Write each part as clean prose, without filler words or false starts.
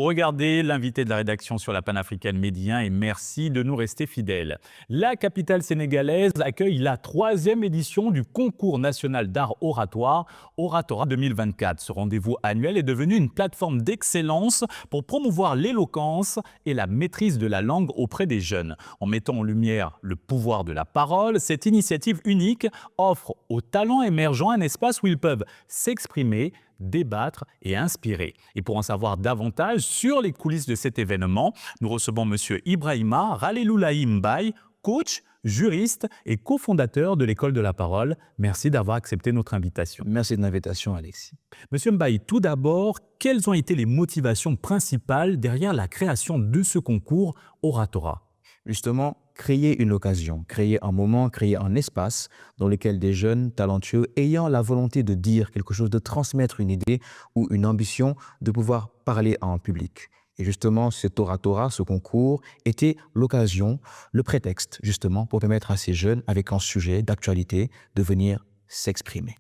Vous regardez l'invité de la rédaction sur la panafricaine Médien et merci de nous rester fidèles. La capitale sénégalaise accueille la 3e édition du concours national d'art oratoire, Oratorat 2024. Ce rendez-vous annuel est devenu une plateforme d'excellence pour promouvoir l'éloquence et la maîtrise de la langue auprès des jeunes. En mettant en lumière le pouvoir de la parole, cette initiative unique offre aux talents émergents un espace où ils peuvent s'exprimer, débattre et inspirer. Et pour en savoir davantage sur les coulisses de cet événement, nous recevons M. Ibrahima Raleloulaye Mbaye, coach, juriste et cofondateur de l'École de la Parole. Merci d'avoir accepté notre invitation. Merci de l'invitation, Alexis. Monsieur Mbaye, tout d'abord, quelles ont été les motivations principales derrière la création de ce concours Oratorat? Justement, créer une occasion, créer un moment, créer un espace dans lequel des jeunes talentueux ayant la volonté de dire quelque chose, de transmettre une idée ou une ambition, de pouvoir parler en public. Et justement, cet oratorat, ce concours, était l'occasion, le prétexte, justement, pour permettre à ces jeunes, avec un sujet d'actualité, de venir s'exprimer.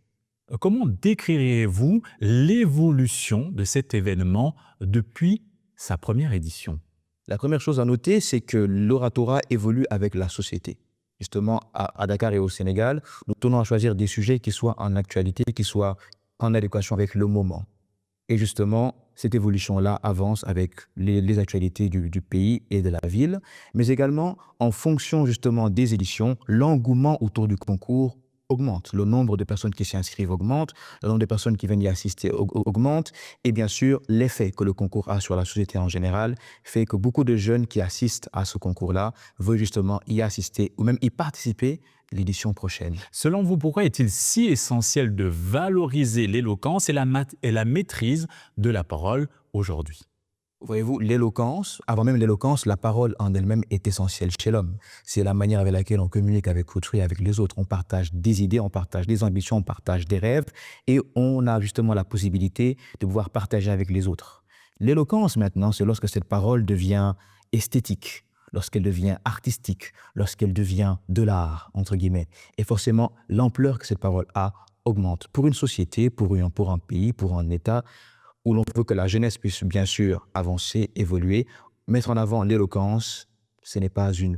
Comment décririez-vous l'évolution de cet événement depuis sa première édition? La première chose à noter, c'est que l'oratorat évolue avec la société. Justement, à Dakar et au Sénégal, nous tenons à choisir des sujets qui soient en actualité, qui soient en adéquation avec le moment. Et justement, cette évolution-là avance avec les actualités du pays et de la ville, mais également en fonction justement des éditions, l'engouement autour du concours augmente. Le nombre de personnes qui s'y inscrivent augmente, le nombre de personnes qui viennent y assister augmente, et bien sûr, l'effet que le concours a sur la société en général fait que beaucoup de jeunes qui assistent à ce concours-là veulent justement y assister ou même y participer l'édition prochaine. Selon vous, pourquoi est-il si essentiel de valoriser l'éloquence et la maîtrise de la parole aujourd'hui? Voyez-vous, l'éloquence, avant même l'éloquence, la parole en elle-même est essentielle chez l'homme. C'est la manière avec laquelle on communique avec autrui, avec les autres. On partage des idées, on partage des ambitions, on partage des rêves et on a justement la possibilité de pouvoir partager avec les autres. L'éloquence maintenant, c'est lorsque cette parole devient esthétique, lorsqu'elle devient artistique, lorsqu'elle devient de l'art, entre guillemets. Et forcément, l'ampleur que cette parole a augmente. Pour une société, pour un pays, pour un État, où l'on veut que la jeunesse puisse bien sûr avancer, évoluer, mettre en avant l'éloquence, ce n'est pas une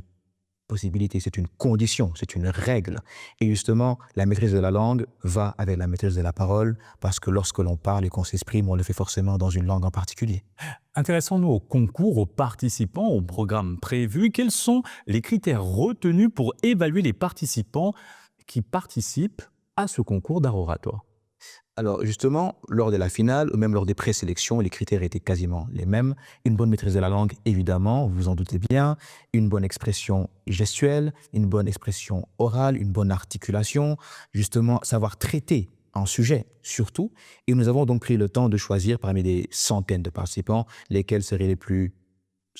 possibilité, c'est une condition, c'est une règle. Et justement, la maîtrise de la langue va avec la maîtrise de la parole, parce que lorsque l'on parle et qu'on s'exprime, on le fait forcément dans une langue en particulier. Intéressons-nous au concours, aux participants, au programme prévu. Quels sont les critères retenus pour évaluer les participants qui participent à ce concours d'art oratoire? Alors justement, lors de la finale, ou même lors des présélections, les critères étaient quasiment les mêmes. Une bonne maîtrise de la langue, évidemment, vous vous en doutez bien. Une bonne expression gestuelle, une bonne expression orale, une bonne articulation. Justement, savoir traiter un sujet, surtout. Et nous avons donc pris le temps de choisir parmi des centaines de participants lesquels seraient les plus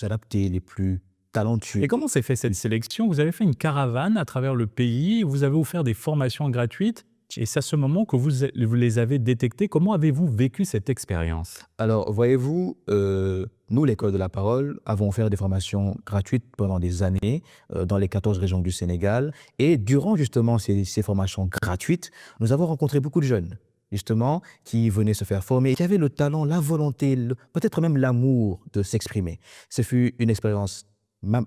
adaptés, les plus talentueux. Et comment s'est fait cette sélection? Vous avez fait une caravane à travers le pays, vous avez offert des formations gratuites. Et c'est à ce moment que vous les avez détectés. Comment avez-vous vécu cette expérience? Alors, voyez-vous, nous, l'École de la Parole, avons fait des formations gratuites pendant des années dans les 14 régions du Sénégal. Et durant justement ces formations gratuites, nous avons rencontré beaucoup de jeunes, justement, qui venaient se faire former, qui avaient le talent, la volonté, peut-être même l'amour de s'exprimer. Ce fut une expérience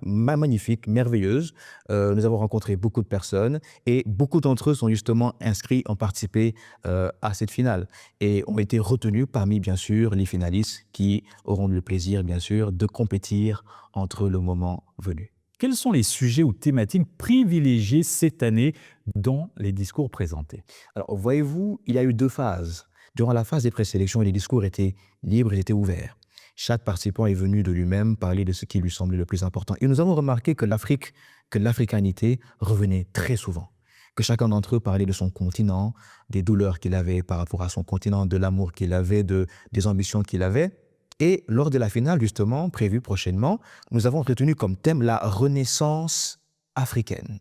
magnifique, merveilleuse. Nous avons rencontré beaucoup de personnes et beaucoup d'entre eux sont justement inscrits, ont participé à cette finale et ont été retenus parmi, bien sûr, les finalistes qui auront le plaisir, bien sûr, de compétir entre le moment venu. Quels sont les sujets ou thématiques privilégiés cette année dans les discours présentés? Alors, voyez-vous, il y a eu 2 phases. Durant la phase des présélections, les discours étaient libres, ils étaient ouverts. Chaque participant est venu de lui-même parler de ce qui lui semblait le plus important. Et nous avons remarqué que l'africanité revenait très souvent. Que chacun d'entre eux parlait de son continent, des douleurs qu'il avait par rapport à son continent, de l'amour qu'il avait, des ambitions qu'il avait. Et lors de la finale, justement, prévue prochainement, nous avons retenu comme thème la renaissance africaine.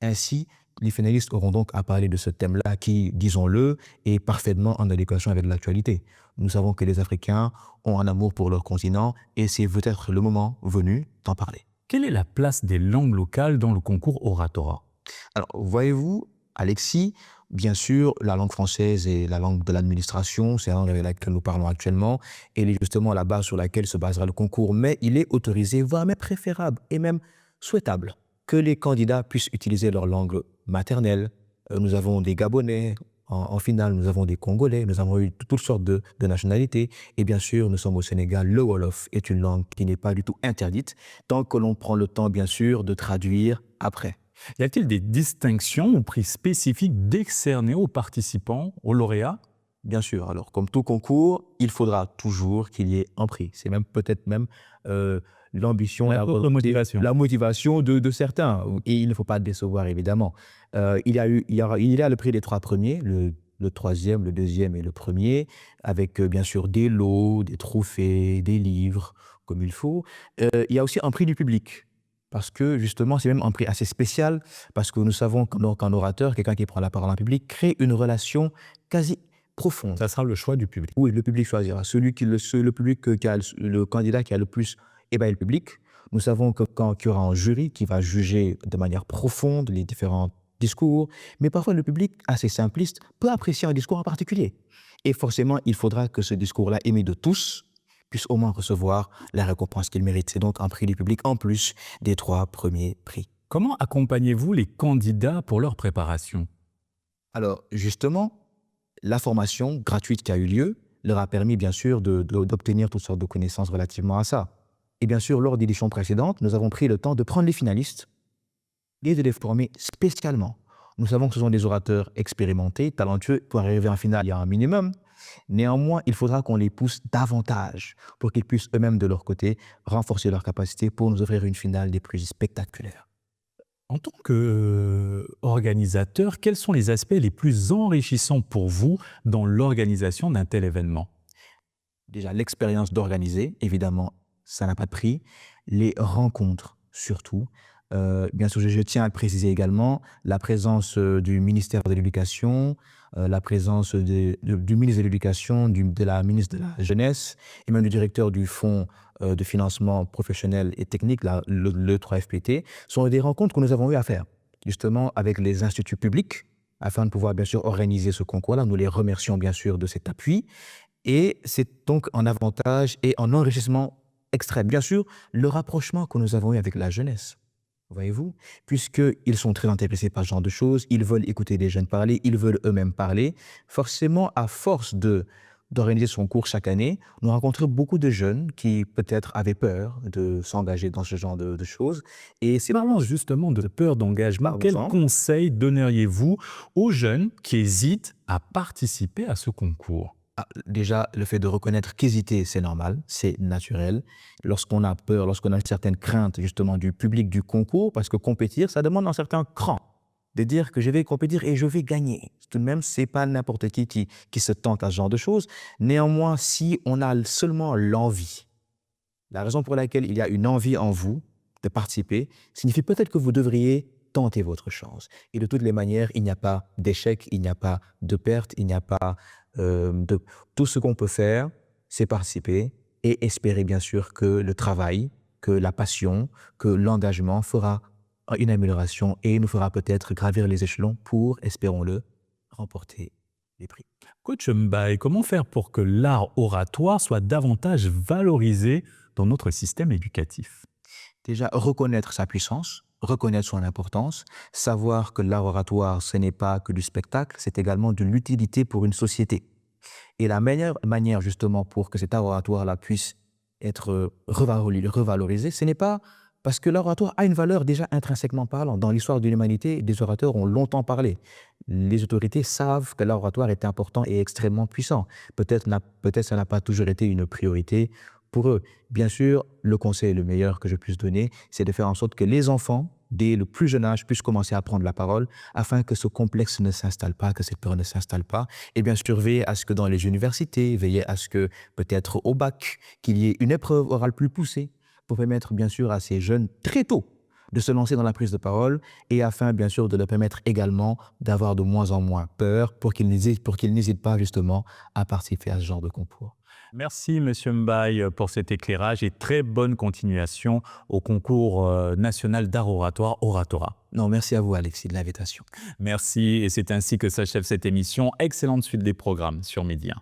Ainsi, les finalistes auront donc à parler de ce thème-là qui, disons-le, est parfaitement en adéquation avec l'actualité. Nous savons que les Africains ont un amour pour leur continent et c'est peut-être le moment venu d'en parler. Quelle est la place des langues locales dans le concours Oratorat? Alors, voyez-vous, Alexis, Bien sûr, la langue française est la langue de l'administration, c'est la langue avec laquelle nous parlons actuellement, et elle est justement la base sur laquelle se basera le concours. Mais il est autorisé, voire même préférable et même souhaitable que les candidats puissent utiliser leur langue maternelle. Nous avons des Gabonais, en finale, nous avons des Congolais, nous avons eu toutes sortes de nationalités. Et bien sûr, nous sommes au Sénégal. Le Wolof est une langue qui n'est pas du tout interdite, tant que l'on prend le temps, bien sûr, de traduire après. Y a-t-il des distinctions ou prix spécifiques décernés aux participants, aux lauréats? Bien sûr, alors comme tout concours, il faudra toujours qu'il y ait un prix. C'est même peut-être même l'ambition, La propre motivation. la motivation de certains. Et il ne faut pas décevoir, évidemment. Il y a le prix des 3 premiers, le troisième, le deuxième et le premier, avec bien sûr des lots, des trophées, des livres, comme il faut. Il y a aussi un prix du public. Parce que justement, c'est même un prix assez spécial, parce que nous savons qu'un orateur, quelqu'un qui prend la parole en public, crée une relation quasi profonde. Ça sera le choix du public. Oui, le public choisira. Le public qui a le candidat qui a le plus ébahi le public. Nous savons que quand il y aura un jury qui va juger de manière profonde les différents discours, mais parfois le public, assez simpliste, peut apprécier un discours en particulier. Et forcément, il faudra que ce discours-là, aimé de tous, puisse au moins recevoir la récompense qu'il mérite. C'est donc un prix du public en plus des 3 premiers prix. Comment accompagnez-vous les candidats pour leur préparation? Alors, justement, la formation gratuite qui a eu lieu leur a permis, bien sûr, d'obtenir toutes sortes de connaissances relativement à ça. Et bien sûr, lors d'éditions précédentes, nous avons pris le temps de prendre les finalistes et de les former spécialement. Nous savons que ce sont des orateurs expérimentés, talentueux. Pour arriver en finale, il y a un minimum. Néanmoins, il faudra qu'on les pousse davantage pour qu'ils puissent eux-mêmes, de leur côté, renforcer leurs capacités pour nous offrir une finale des plus spectaculaires. En tant qu'organisateur, quels sont les aspects les plus enrichissants pour vous dans l'organisation d'un tel événement? Déjà, l'expérience d'organiser, évidemment, ça n'a pas de prix. Les rencontres, surtout. Bien sûr, je tiens à le préciser également, la présence du ministère de l'Éducation, la présence du ministre de l'Éducation, de la ministre de la Jeunesse et même du directeur du Fonds de financement professionnel et technique, le 3FPT, sont des rencontres que nous avons eu à faire, justement avec les instituts publics, afin de pouvoir bien sûr organiser ce concours-là. Nous les remercions bien sûr de cet appui. Et c'est donc un avantage et un enrichissement extrême. Bien sûr, le rapprochement que nous avons eu avec la jeunesse, voyez-vous, puisqu'ils sont très intéressés par ce genre de choses, ils veulent écouter les jeunes parler, ils veulent eux-mêmes parler. Forcément, à force d'organiser son cours chaque année, nous rencontrons beaucoup de jeunes qui peut-être avaient peur de s'engager dans ce genre de choses. Et c'est Parlons justement de peur d'engagement. Quels Parlons-en. conseils donneriez-vous aux jeunes qui hésitent à participer à ce concours? Déjà, le fait de reconnaître qu'hésiter, c'est normal, c'est naturel. Lorsqu'on a peur, lorsqu'on a une certaine crainte justement du public du concours, parce que compétir, ça demande un certain cran. De dire que je vais compétir et je vais gagner. Tout de même, c'est pas n'importe qui se tente à ce genre de choses. Néanmoins, si on a seulement l'envie, la raison pour laquelle il y a une envie en vous de participer, signifie peut-être que vous devriez tenter votre chance. Et de toutes les manières, il n'y a pas d'échec, il n'y a pas de perte, il n'y a pas tout ce qu'on peut faire, c'est participer et espérer bien sûr que le travail, que la passion, que l'engagement fera une amélioration et nous fera peut-être gravir les échelons pour, espérons-le, remporter les prix. Coach Mbaye, comment faire pour que l'art oratoire soit davantage valorisé dans notre système éducatif? Déjà, reconnaître sa puissance, reconnaître son importance, savoir que l'art oratoire, ce n'est pas que du spectacle, c'est également de l'utilité pour une société. Et la meilleure manière justement pour que cet art oratoire-là puisse être revalorisé, ce n'est pas parce que l'art oratoire a une valeur déjà intrinsèquement parlant. Dans l'histoire de l'humanité, des orateurs ont longtemps parlé. Les autorités savent que l'art oratoire est important et extrêmement puissant. Peut-être ça n'a pas toujours été une priorité pour eux. Bien sûr, le conseil le meilleur que je puisse donner, c'est de faire en sorte que les enfants, dès le plus jeune âge, puissent commencer à prendre la parole afin que ce complexe ne s'installe pas, que cette peur ne s'installe pas. Et bien sûr, veiller à ce que dans les universités, veiller à ce que peut-être au bac, qu'il y ait une épreuve orale plus poussée pour permettre bien sûr à ces jeunes très tôt de se lancer dans la prise de parole et afin bien sûr de leur permettre également d'avoir de moins en moins peur pour qu'ils n'hésitent pas justement à participer à ce genre de concours. Merci, Monsieur Mbaye, pour cet éclairage et très bonne continuation au concours national d'art oratoire Oratora. Non, merci à vous, Alexis, de l'invitation. Merci, et c'est ainsi que s'achève cette émission. Excellente suite des programmes sur Média.